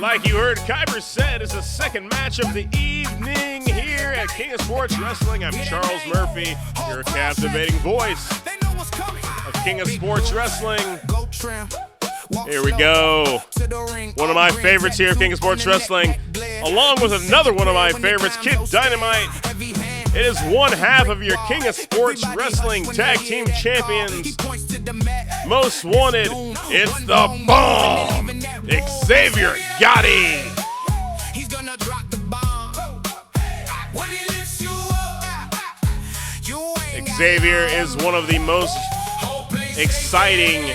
Like you heard Kyber said, it's the second match of the evening here at King of Sports Wrestling. I'm Charles Murphy, your captivating voice of King of Sports Wrestling. Here we go. One of my favorites here at King of Sports Wrestling, along with another one of my favorites, Kid Dynamite. It is one half of your King of Sports Wrestling Tag Team Champions. Most wanted, it's the bomb, Xavier Gotti. Xavier is one of the most exciting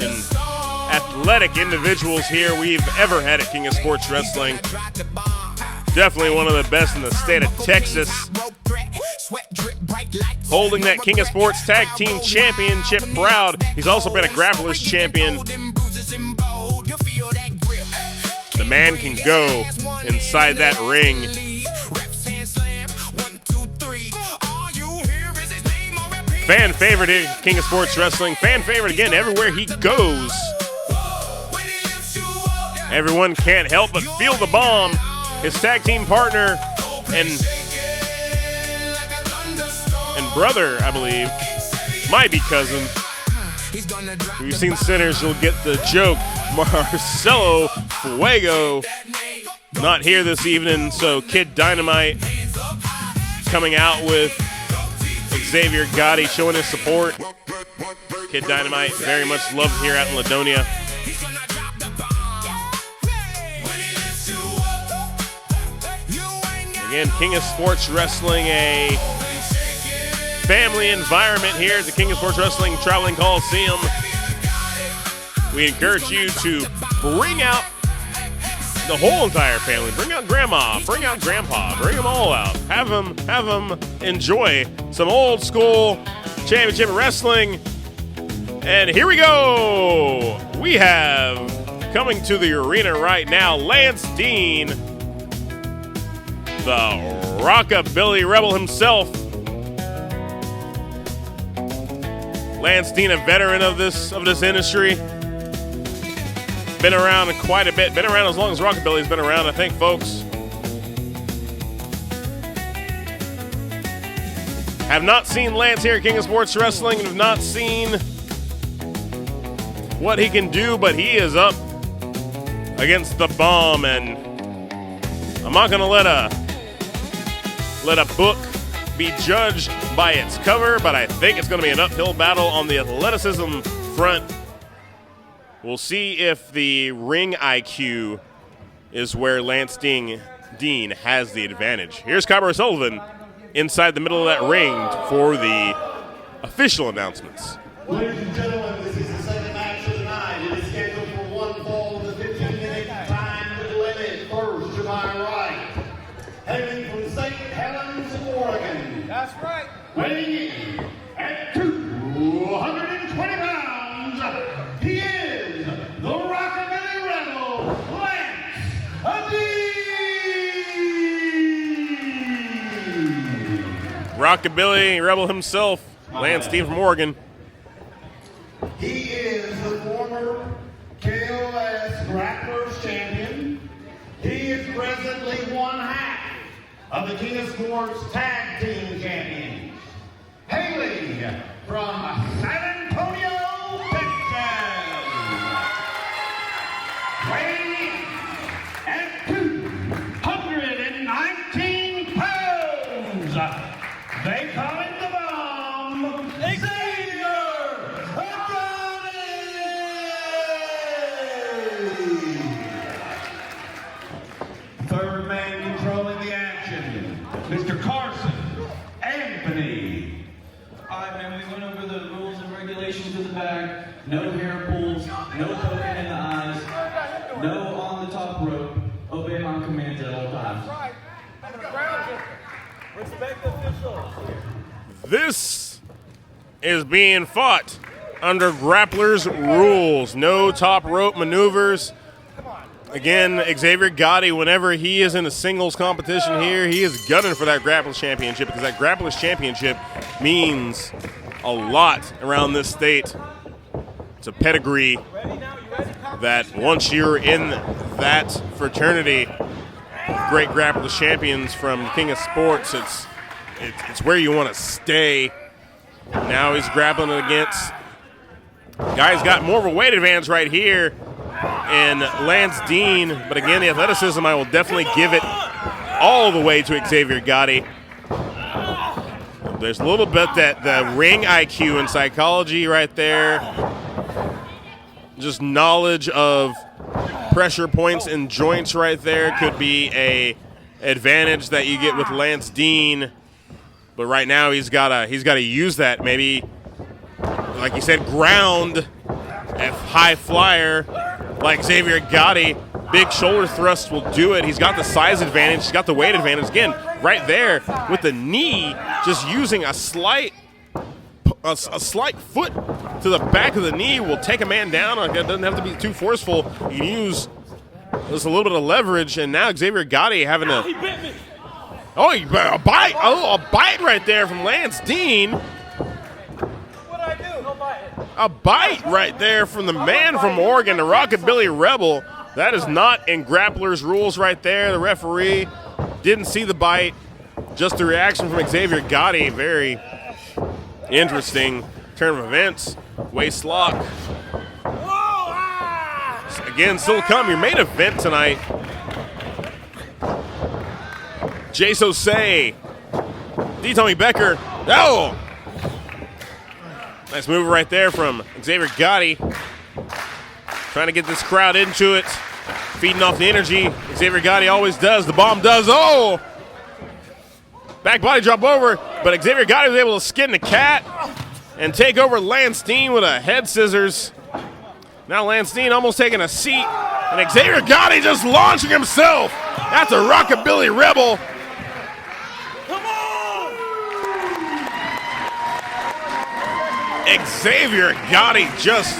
and athletic individuals here we've ever had at King of Sports Wrestling. Definitely one of the best in the state of Texas. Holding that King of Sports Tag Team Championship proud. He's also been a Grappler's Champion. The man can go inside that ring. Fan favorite here, King of Sports Wrestling. Fan favorite again everywhere he goes. Everyone can't help but feel the bomb. His tag team partner and brother, I believe, might be cousin. If you've seen Sinners, you'll get the joke. Marcelo Fuego not here this evening, so Kid Dynamite coming out with Xavier Gotti showing his support. Kid Dynamite very much loved here out in Ladonia. Again, King of Sports Wrestling, a family environment here at the King of Sports Wrestling Traveling Coliseum. We encourage you to bring out the whole entire family. Bring out grandma, bring out grandpa, bring them all out. Have them enjoy some old school championship wrestling. And here we go. We have coming to the arena right now, Lance Dean, the Rockabilly Rebel himself. Lance Dean, a veteran of this industry. Been around quite a bit. Been around as long as Rockabilly's been around, I think, folks. Have not seen Lance here at King of Sports Wrestling, and have not seen what he can do, but he is up against the bomb, and I'm not gonna let a book be judged by its cover, but I think it's gonna be an uphill battle on the athleticism front. We'll see if the ring IQ is where Lance Dean has the advantage. Here's Kyber Sullivan inside the middle of that ring for the official announcements. Ladies and gentlemen, this is the second match of the night. It is scheduled for one fall with a 15-minute time limit. First, to my right, hailing from St. Helens, Oregon. That's right. Weighing in at 220 pounds, he is the Rockabilly Rebel, Lance Dean. Rockabilly Rebel himself, Lance Dean from Oregon. He is the former KOS Grapplers Champion. He is presently one half of the King of Sports Tag Team Champions. Hailing from San Antonio, Texas. Weighing in at 219 pounds. They call it the bomb, Xavier Gotti. Third man controlling the action, Mr. Carson Anthony. All right, man, we went over the rules and regulations of the bag. No hair pulls, no poking in the eyes, no on the top rope. Obey my commands at all times. Respect the officials. This is being fought under Grappler's rules. No top rope maneuvers. Again, Xavier Gotti, whenever he is in a singles competition here, he is gunning for that Grappler's Championship, because that Grappler's Championship means a lot around this state. It's a pedigree that once you're in that fraternity, great grapple champions from King of Sports, it's where you want to stay. Now he's grappling against guy's got more of a weight advantage right here in Lance Dean, but again, the athleticism, I will definitely give it all the way to Xavier Gotti. There's a little bit that the ring IQ and psychology right there, just knowledge of pressure points and joints right there could be a advantage that you get with Lance Dean. But right now he's gotta use that. Maybe, like you said, ground a high flyer like Xavier Gotti. Big shoulder thrust will do it. He's got the size advantage. He's got the weight advantage. Again, right there with the knee, just using a slight foot to the back of the knee will take a man down. It doesn't have to be too forceful. You can use just a little bit of leverage, and now Xavier Gotti having a a bite! Oh, a bite right there from Lance Dean. What'd I do? No bite. A bite right there from the man from Oregon, the Rockabilly Rebel. That is not in grapplers' rules right there. The referee didn't see the bite. Just the reaction from Xavier Gotti. Very interesting turn of events. Waist lock. Again, still come. Your main event tonight. Jace Osei. D. Tommy Becker. Oh! Nice move right there from Xavier Gotti. Trying to get this crowd into it. Feeding off the energy. Xavier Gotti always does. The bomb does. Oh! Back body drop over, but Xavier Gotti was able to skin the cat and take over Lance Dean with a head scissors. Now Lance Dean almost taking a seat, and Xavier Gotti just launching himself. That's a Rockabilly Rebel. Come on! Xavier Gotti just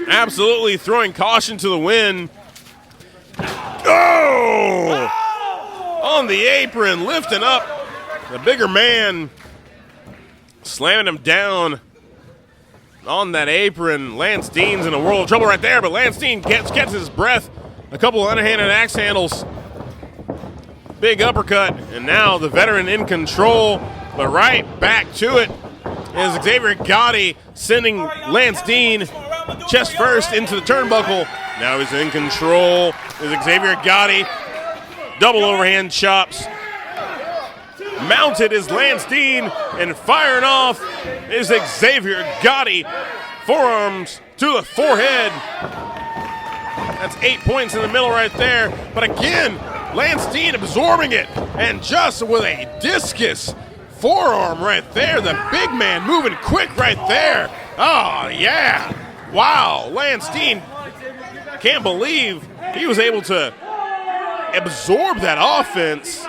absolutely throwing caution to the wind. Oh! On the apron, lifting up the bigger man, slamming him down on that apron. Lance Dean's in a world of trouble right there, but Lance Dean catches his breath. A couple of underhanded axe handles. Big uppercut, and now the veteran in control, but right back to it is Xavier Gotti sending Lance Dean chest first into the turnbuckle. Now he's in control. Is Xavier Gotti. Double overhand chops. Mounted is Lance Dean, and firing off is Xavier Gotti. Forearms to the forehead. That's 8 points in the middle right there. But again, Lance Dean absorbing it, and just with a discus forearm right there. The big man moving quick right there. Oh, yeah. Wow, Lance Dean, can't believe he was able to absorb that offense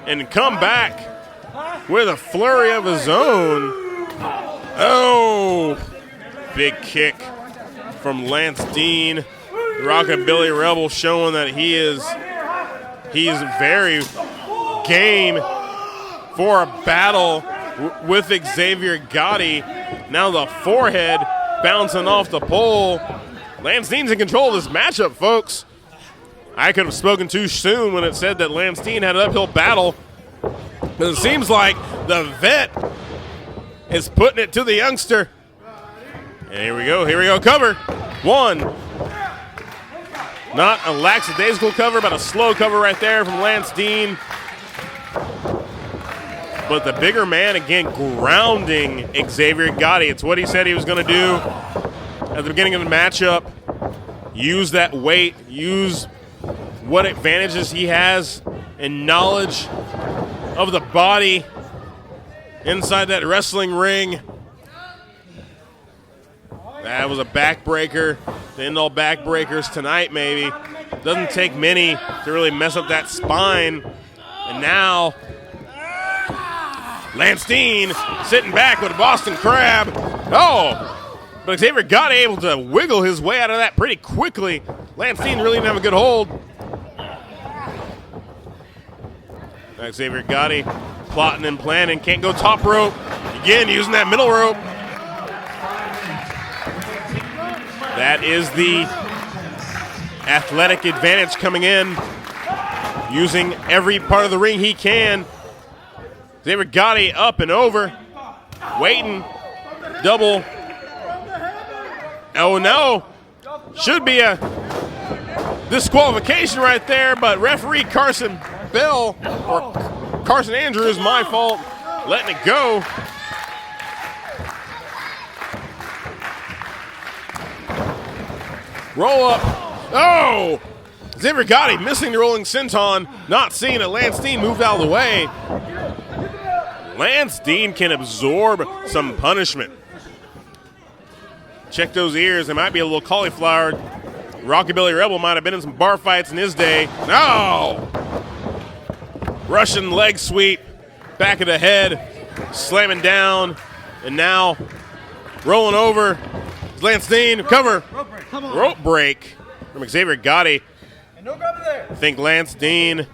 and come back with a flurry of his own. Oh, big kick from Lance Dean. Rockabilly Rebel showing that he's very game for a battle with Xavier Gotti. Now the forehead bouncing off the pole. Lance Dean's in control of this matchup, folks. I could have spoken too soon when it said that Lance Dean had an uphill battle. But it seems like the vet is putting it to the youngster. And here we go, cover. One. Not a lackadaisical cover, but a slow cover right there from Lance Dean. But the bigger man, again, grounding Xavier Gotti. It's what he said he was going to do at the beginning of the matchup. Use that weight, use what advantages he has and knowledge of the body inside that wrestling ring. That was a backbreaker. To end all backbreakers tonight, maybe. Doesn't take many to really mess up that spine. And now, Lance Dean sitting back with a Boston Crab. Oh, but Xavier Gotti able to wiggle his way out of that pretty quickly. Lance Dean really didn't have a good hold. Xavier Gotti plotting and planning. Can't go top rope. Again, using that middle rope. That is the athletic advantage coming in, using every part of the ring he can. Xavier Gotti up and over, waiting, double. Oh no, should be a disqualification right there, but referee Carson Bell, or Carson Andrews, my fault, letting it go. Roll up. Oh! Xavier Gotti missing the rolling senton, not seeing it. Lance Dean moved out of the way. Lance Dean can absorb some punishment. Check those ears. They might be a little cauliflowered. Rockabilly Rebel might have been in some bar fights in his day. No! Russian leg sweep. Back of the head. Slamming down. And now rolling over. Lance Dean, cover. Rope break from Xavier Gotti. I think Lance Dean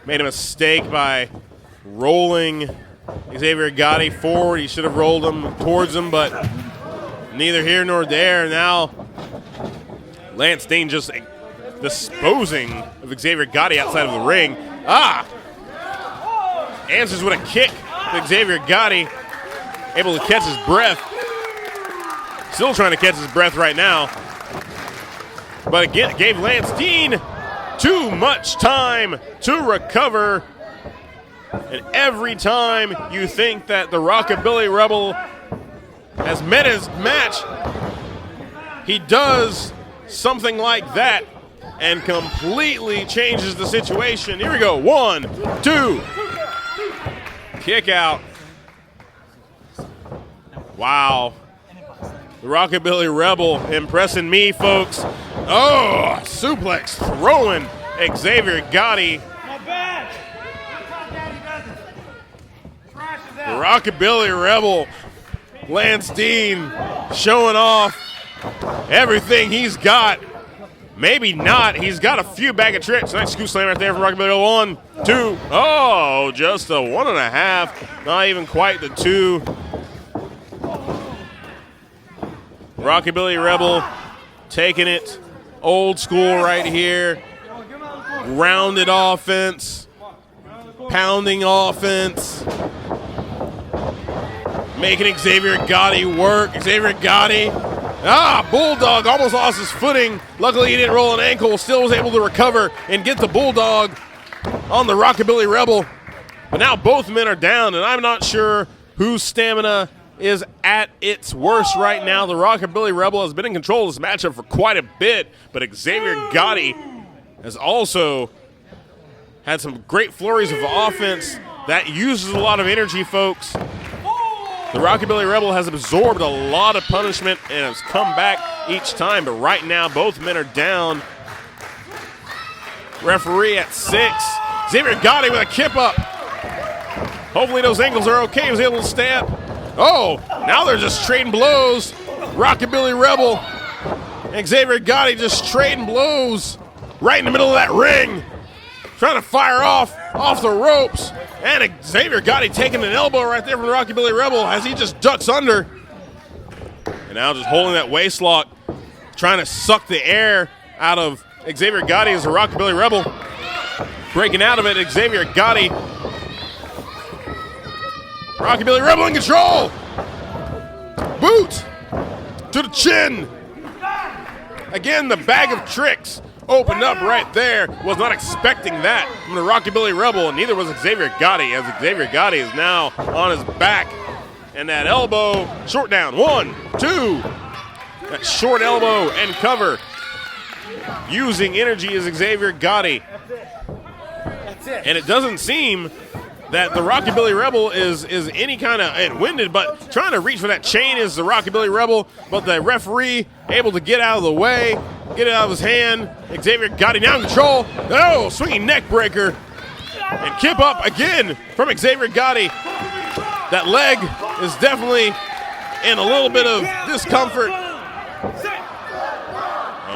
made a mistake by rolling Xavier Gotti forward. He should have rolled him towards him, but neither here nor there. Now Lance Dean just disposing of Xavier Gotti outside of the ring. Answers with a kick to Xavier Gotti, able to catch his breath. Still trying to catch his breath right now. But again, it gave Lance Dean too much time to recover. And every time you think that the Rockabilly Rebel has met his match, he does something like that and completely changes the situation. Here we go. 1, 2. Kick out. Wow. The Rockabilly Rebel impressing me, folks. Oh, suplex throwing Xavier Gotti. The Rockabilly Rebel, Lance Dean, showing off everything he's got. Maybe not. He's got a few bag of tricks. Nice scoop slam right there from Rockabilly Rebel. 1, 2. Oh, just a 1.5. Not even quite the 2. Rockabilly Rebel taking it old school right here. Rounded offense. Pounding offense. Making Xavier Gotti work. Xavier Gotti. Bulldog almost lost his footing. Luckily he didn't roll an ankle. Still was able to recover and get the Bulldog on the Rockabilly Rebel. But now both men are down, and I'm not sure whose stamina is at its worst right now. The Rockabilly Rebel has been in control of this matchup for quite a bit, but Xavier Gotti has also had some great flurries of offense that uses a lot of energy, folks. The Rockabilly Rebel has absorbed a lot of punishment and has come back each time, but right now both men are down. Referee at 6. Xavier Gotti with a kip up. Hopefully those ankles are okay. He was able to stay up. Oh, now they're just trading blows. Rockabilly Rebel and Xavier Gotti just trading blows right in the middle of that ring. Trying to fire off the ropes. And Xavier Gotti taking an elbow right there from the Rockabilly Rebel as he just ducks under. And now just holding that waist lock, trying to suck the air out of Xavier Gotti as the Rockabilly Rebel. Breaking out of it, Xavier Gotti. Rockabilly Rebel in control. Boot to the chin. Again, the bag of tricks opened up right there. Was not expecting that from the Rockabilly Rebel, and neither was Xavier Gotti, as Xavier Gotti is now on his back. And that elbow, short down, 1, 2. That short elbow and cover. Using energy is Xavier Gotti. And it doesn't seem that the Rockabilly Rebel is any kind of winded, but trying to reach for that chain is the Rockabilly Rebel, but the referee able to get out of the way, get it out of his hand. Xavier Gotti now in control. Oh, swinging neck breaker. And kip up again from Xavier Gotti. That leg is definitely in a little bit of discomfort.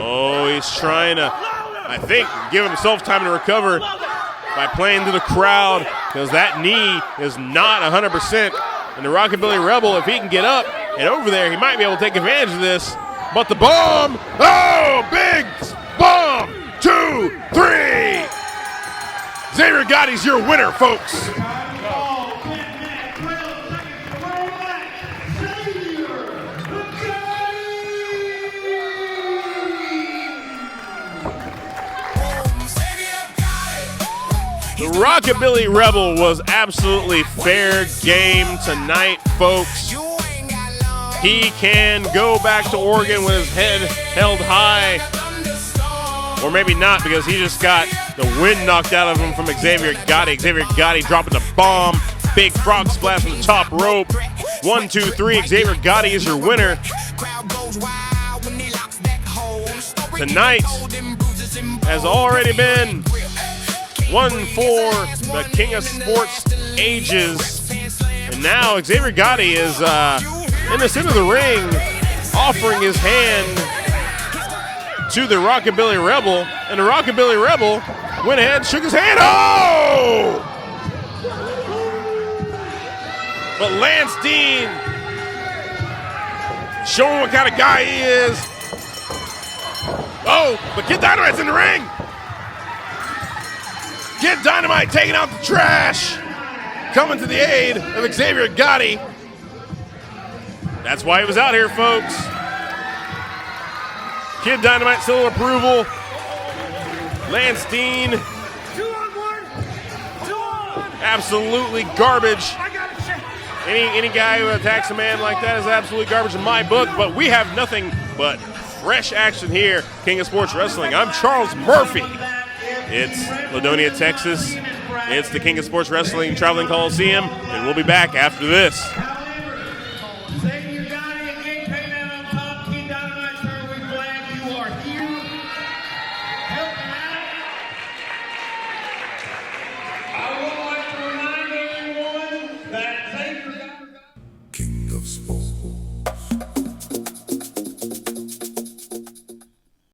Oh, he's trying to, I think, give himself time to recover by playing to the crowd, because that knee is not 100%. And the Rockabilly Rebel, if he can get up and over there, he might be able to take advantage of this. But the bomb, oh, big bomb, 2, 3. Xavier Gotti's your winner, folks. The Rockabilly Rebel was absolutely fair game tonight, folks. He can go back to Oregon with his head held high. Or maybe not, because he just got the wind knocked out of him from Xavier Gotti. Xavier Gotti dropping the bomb. Big frog splash from the top rope. 1, 2, 3. Xavier Gotti is your winner. Tonight has already been one for the King of Sports ages. And now Xavier Gotti is in the center of the ring, offering his hand to the Rockabilly Rebel. And the Rockabilly Rebel went ahead and shook his hand. Oh! But Lance Dean showing what kind of guy he is. Oh, but Kid Dynamite's in the ring. Kid Dynamite taking out the trash. Coming to the aid of Xavier Gotti. That's why he was out here, folks. Kid Dynamite seal of approval. Lance Dean. 2 on 1. 2 on. Absolutely garbage. I got it, shit. Any guy who attacks a man like that is absolutely garbage in my book, but we have nothing but fresh action here, King of Sports Wrestling. I'm Charles Murphy. It's Ladonia, Texas. It's the King of Sports Wrestling Traveling Coliseum, and we'll be back after this.